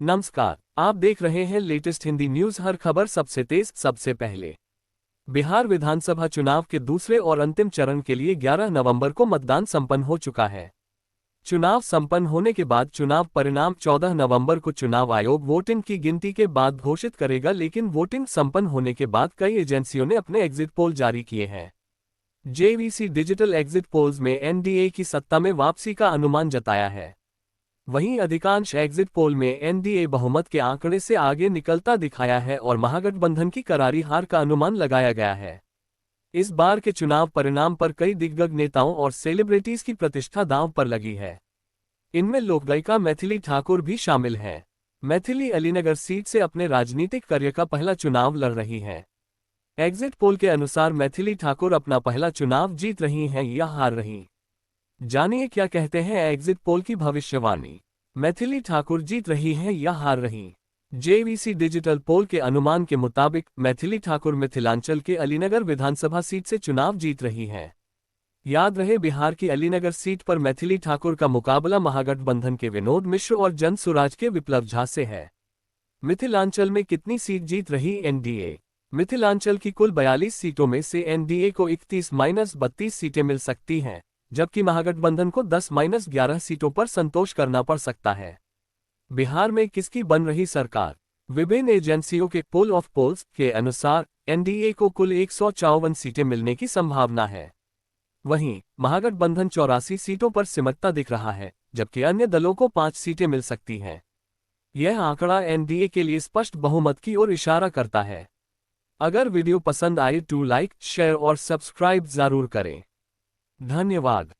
नमस्कार, आप देख रहे हैं लेटेस्ट हिंदी न्यूज। हर खबर सबसे तेज सबसे पहले। बिहार विधानसभा चुनाव के दूसरे और अंतिम चरण के लिए 11 नवंबर को मतदान संपन्न हो चुका है। चुनाव संपन्न होने के बाद चुनाव परिणाम 14 नवंबर को चुनाव आयोग वोटिंग की गिनती के बाद घोषित करेगा, लेकिन वोटिंग संपन्न होने के बाद कई एजेंसियों ने अपने एग्जिट पोल जारी किए हैं। जेवीसी डिजिटल एग्जिट पोल्स में एनडीए की सत्ता में वापसी का अनुमान जताया है। वहीं अधिकांश एग्जिट पोल में एनडीए बहुमत के आंकड़े से आगे निकलता दिखाया है और महागठबंधन की करारी हार का अनुमान लगाया गया है। इस बार के चुनाव परिणाम पर कई दिग्गज नेताओं और सेलिब्रिटीज की प्रतिष्ठा दांव पर लगी है। इनमें लोक गायिका मैथिली ठाकुर भी शामिल हैं। मैथिली अलीनगर सीट से अपने राजनीतिक करियर का पहला चुनाव लड़ रही हैं। एग्जिट पोल के अनुसार मैथिली ठाकुर अपना पहला चुनाव जीत रही हैं या हार रही। जानिए क्या कहते हैं एग्जिट पोल की भविष्यवाणी। मैथिली ठाकुर जीत रही हैं या हार रही। जेवीसी डिजिटल पोल के अनुमान के मुताबिक मैथिली ठाकुर मिथिलांचल के अलीनगर विधानसभा सीट से चुनाव जीत रही हैं। याद रहे, बिहार की अलीनगर सीट पर मैथिली ठाकुर का मुकाबला महागठबंधन के विनोद मिश्र और जन सुराज के विप्लव झा से है। मिथिलांचल में कितनी सीट जीत रही एनडीए। मिथिलांचल की कुल 42 सीटों में से एनडीए को 31-32 सीटें मिल सकती हैं, जबकि महागठबंधन को 10-11 सीटों पर संतोष करना पड़ सकता है। बिहार में किसकी बन रही सरकार। विभिन्न एजेंसियों के पोल ऑफ पोल्स के अनुसार एनडीए को कुल 154 सीटें मिलने की संभावना है। वहीं महागठबंधन 84 सीटों पर सिमटता दिख रहा है, जबकि अन्य दलों को 5 सीटें मिल सकती हैं। यह आंकड़ा एनडीए के लिए स्पष्ट बहुमत की ओर इशारा करता है। अगर वीडियो पसंद आए तो लाइक, शेयर और सब्सक्राइब जरूर करें। धन्यवाद।